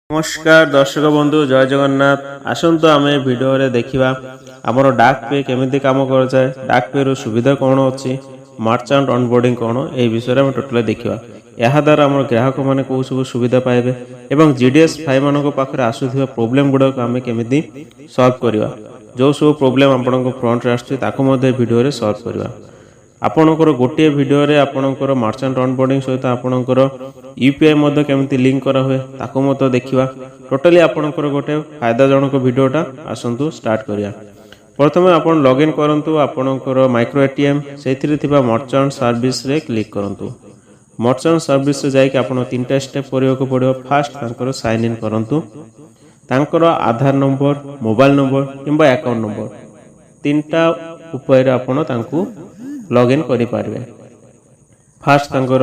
नमस्कार दर्शक बंधु जय जगन्नाथ आसतु आम भिडियो देखा आमर डाक पे केमी कम कराए डाक पे सुविधा कौन अच्छी मर्चेंट ऑनबोर्डिंग कौन ए विषय में टोटाल देखा यह द्वारा आम ग्राहक मैंने कौ सब सुविधा पाइबे एवं जीडीएस भाई मान पाखे आसुवा प्रोब्लेम गुड़ाक आम केमी सल्व करवा जो सब प्रोब्लेम आपण फ्रंट आसुँच भिडियो सल्व करवा आपणकर गोटे भिडियो आपणकर मर्चेंट ऑनबोर्डिंग सहित आपणकर यूपीआई केमती लिंक करा हुए ताको देखा टोटाली आपणकर गोटे फायदाजनक भिडियोटा आसतु स्टार्ट करिया। प्रथम आपण लॉगिन करंतु आपणकर माइक्रो एटीएम से मर्चेंट सर्विस रे क्लिक करंतु। मर्चेंट सर्विस रे जाइक आपण तीनटा स्टेप करबाक पड़ियो। फास्ट तांकर साइन इन करंतु तांकर आधार नंबर मोबाइल नंबर किंबा अकाउंट नंबर तीनटा उपाय आपण तांकु लॉगिन करि पारबे। फास्ट तांकर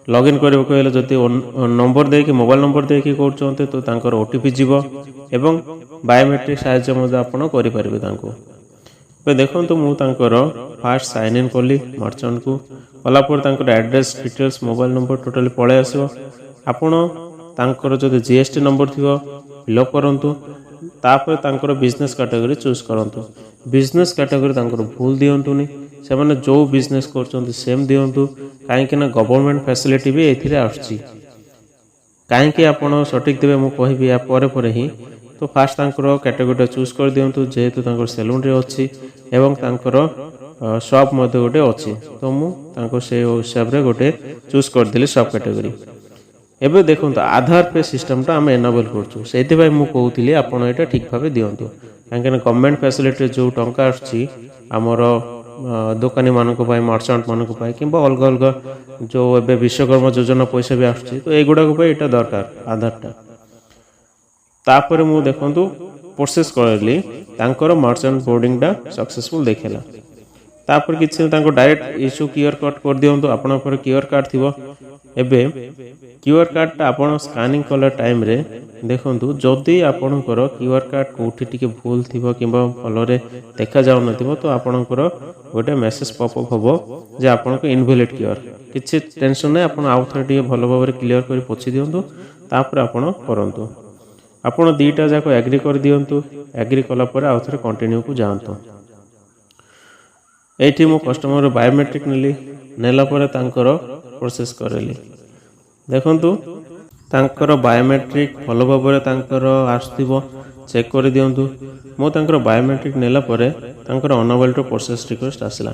लॉगिन करबो कहले जति नंबर दे कि मोबाइल नंबर दे कि करचोंते तो तांकर ओटीपी जीवो एवं बायोमेट्रिक साहाय्य मध्य आपण करि पारबे तांको। पे देखंतु मु तांकर फास्ट साइन इन कली मर्चेंट को कला पर तांकर address details mobile number totally पळे आसीबो। आपण तांकर जदि जीएसटी नंबर थिबो फिलअप करंतु तापर तांकर बिजनेस कैटेगरी चूज करंतु। बिजनेस कैटेगरी तांकर भूल दियंतुनी से माने जो बिजनेस करचोंती सेम दियंतु काहेकि ना गवर्नमेंट फैसिलिटी भी एथिरे आछी काहेकि आपण सटीक देबे मु कहबी या परे परे ही। तो फास्ट तांकर कैटेगरी चूज कर दियंतु जेहेतु तांकर सैलून रे अछि एवं तांकर शॉप मध्ये गोटे अछि तो मु तांको से हिसाब रे गोटे चूज कर दिली शॉप कैटेगरी। एबे देखंतु आधार पे सिस्टम टा हम एनेबल करछु सेति भाई मु कहउतिली आपण एटा ठीक भाबे दियंतु काहेकि ना गवर्नमेंट फैसिलिटी जो टंका आछि हमर दुकानी मानक मर्चेंट मानक कि अलग अलग जो ए विश्वकर्मा योजना पैसा भी आसुच्छी तो एगुड़ा यहाँ दरकार आधारटा। तापर मु देखंतु प्रोसेस करली तांकर मर्चेंट बोर्डिंगटा सक्सेसफुल देखेला। तापर किछि तांको डायरेक्ट इश्यू क्यूआर कोड कर दियंतु आपण पर क्यूआर कार्ड थिबो। एबे क्यूआर कार्डटा आपण स्कैनिंग कला टाइम रे देखंतु जदि आपणकर क्यूआर कार्ड कोठी टिके भूल थिबो किंबा भलरे देखा जाउ नथिबो तो आपणकर गोटे मेसेज पॉपअप हबो जे आपनको इनवैलिड क्यूआर किछि टेंशन नै आपण आउ थरे टिके भलो भाबरे क्लियर करी पोछि दियंतु। तापर आपण करंतु आपण दीटा जाको एग्री कर दियंतु। एग्री कला पर आउ थरे कंटिन्यू को जांतु। एठी मो कस्टमर बायोमेट्रिक नेला पर तांकर प्रोसेस करेली देखंतु तांकर बायोमेट्रिक भलो भाबरे तांकर आस्थिबो चेक कर दियंतु। मो तांकर बायोमेट्रिक नेला परे तांकर अनअवेलेबल प्रोसेस रिक्वेस्ट आसला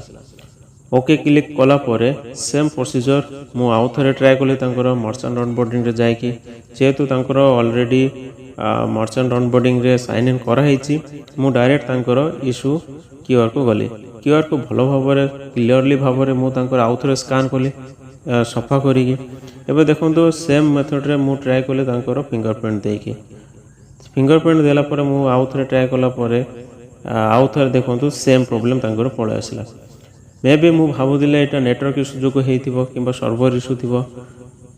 ओके क्लिक कला परे सेम प्रोसीजर मु आउ थरे ट्राई कले तांकर मर्चेंट ऑनबोर्डिंग रे जाय कि जेतु तांकर ऑलरेडी मर्चेंट ऑनबोर्डिंग रे साइन इन करा हेछि मु डायरेक्ट तांकर इशू क्यूआर को गली क्यूआर को भलो भाबरे क्लियरली भाबरे मु तांकर आउ थरे स्कैन कली सफा करिकि। एबे देखंतु सेम मेथड रे मु ट्राई कले तांकर फिंगरप्रिंट देकी फिंगरप्रिंट देला परे मु आउ थरे ट्राई कला परे आउ थरे देखंतु सेम प्रॉब्लम तांकर पळे आसिला। मे बी मु भाबुदिले एटा नेटवर्क इशू जोको हेतिबो किंबा सर्वर इशू थिबो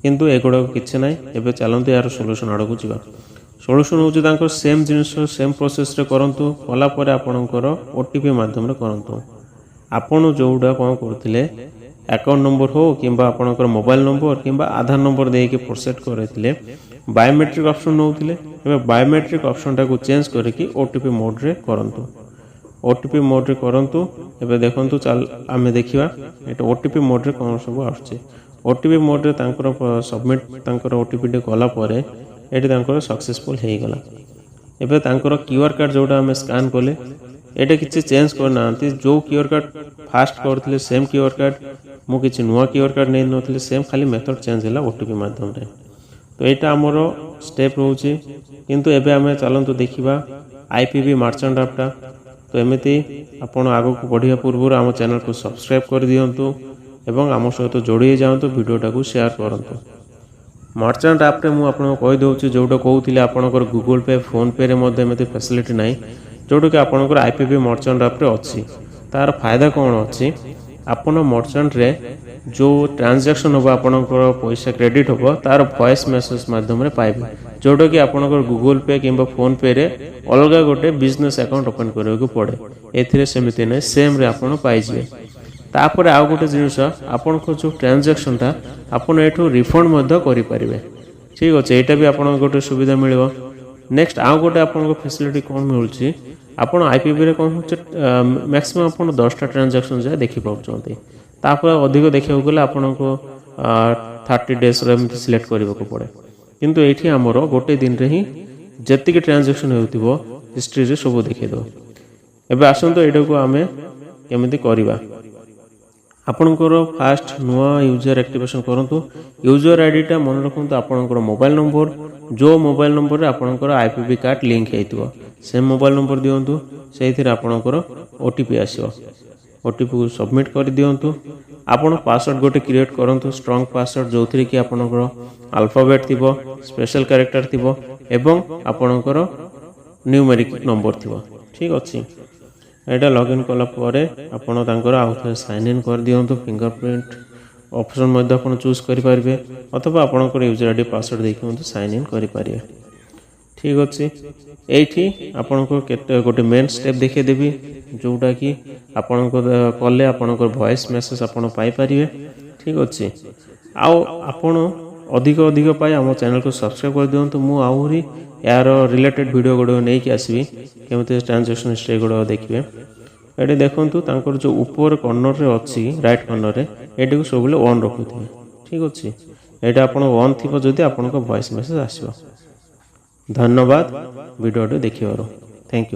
किंतु एगुडा किछ नै। एबे चलंतु यार सॉल्यूशन आडकु जिबा। सॉल्यूशन होउची तांकर सेम जिनिस सेम प्रोसेस रे करंतु कला परे आपणकर ओटीपी माध्यम रे करंतु। आपण जोडा कोन करथिले अकाउंट नंबर हो किंबा आपणकर मोबाइल नंबर किंबा आधार नंबर देके प्रोसेस करथिले बायोमेट्रिक ऑप्शन नउथिले एबे बायोमेट्रिक ऑप्शन टा को चेंज करके ओटीपी मोड रे करंतु। ओटीपी मोड रे करंतु। एबे देखंतु चल आमे देखिबा एटा ओटीपी मोड रे कोन सब आछे। ओटीपी मोड रे तांकर सबमिट तांकर ओटीपी डे कला परे एटी तांकर सक्सेसफुल हे गला। एबे तांकर क्यूआर कार्ड जोटा हमें स्कैन कोले एटा किछि चेंज करनांती जो क्यूआर कार्ड फास्ट करथिले सेम क्यूआर कार्ड मु किछि नुवा क्यूआर कार्ड नै नथिले सेम खाली मेथड चेंज होला ओटीपी माध्यम रे। तो एटा हमरो स्टेप रहउची किंतु एबे हमें चलंतु देखिबा आईपीवी मर्चेंट ऐपटा। तो एमिति आपण आगो को बढ़िया पूर्व आम चैनल को सब्सक्राइब कर दियंतु एवं आम सहित जोड़ी जांतु वीडियोटा को शेयर करंतु। मर्चेंट ऐप रे मु आपन कहि दउची जोडो कहउतिले आपनकर गूगल पे फोन पे रे मध्ये एमिति फैसिलिटी नै जोडो कि आपनकर आईपीवी मर्चेंट ऐप रे अछि। तार फायदा कोन अछि आपण मर्चेंट रे जो ट्रांजैक्शन होबा आपनकर पैसा क्रेडिट होबो तार वॉइस मेसेज माध्यम रे पाइबे जोडो कि आपनकर गूगल पे किंबा फोन पे रे अलगा गोटे बिजनेस अकाउंट ओपन करबे को पड़े एथिरे सेमिति नै सेम रे आपण पाइ जिवे। तापर आउ गोटे जिनिस आपन को जो ट्रांजैक्शन था आपण एठो रिफंड मध्य करि परिबे ठीक अच्छे यहाँ भी आपको गोटे सुविधा मिल नेक्स्ट आउ गोटे आपको फैसिलिटी कौन मिलूँ आपड़ आईपीबी कौन हो मैक्सिमम आप 10टा ट्रांजाक्शन जाए देखिपार तापर अधिक देखा गले आपन को 30 डेज सिलेक्ट करने पड़े किंतु ये आमर गोटे दिन रे ही जी ट्रांजाक्शन हो हिस्ट्री सब देखद एवं आसतु यहाँ को आम केमी करवा आपणकर फास्ट नुआ यूजर एक्टिवेशन करूँ यूजर आईडीटा मन रखु आपणकर मोबाइल नंबर जो मोबाइल नंबर आपणकर आईपीबी कार्ड लिंक होता से मोबाइल नंबर दिंतु से आपणकर ओटीपी आसो ओटीपी को सबमिट कर दिंतु आपण पासवर्ड गोटे क्रिएट करूँ स्ट्रंग पासवर्ड जो थी कि आपणकर अल्फाबेट थी स्पेशल कैरेक्टर थी एवं आपणकर न्यूमेरिक नंबर थी ठीक अच्छे यहाँ लॉगिन कलापर आउ थे साइन इन कर दिंतु फिंगरप्रिंट ऑप्शन आप चूज करेंगे अथवा आपंकर यूजर आईडी पासवर्ड देखिए साइन इन करेंगे ठीक अच्छे ये आपको गोटे मेन स्टेप देखीदेवी जोटा कि आपण कले आपणकर वॉइस मेसेज आप पाइपर ठीक अच्छे आपण अधिक अधिक पाई आम चैनल को सब्सक्राइब कर दिंतु मु आहरी यार रिलेटेड वीडियो गुड़ नहीं आसवि केमती ट्रांजेक्शन हिस्ट्री गुड़ा देखिए ये देखूँ जो ऊपर कॉर्नर रे अच्छी राइट कॉर्नर रे ये को सब ऑन रखुथे ठीक अच्छे यहाँ आप ऑन थी जदि आपको वॉइस मेसेज आसो धन्यवाद वीडियो देखिबार थैंक यू।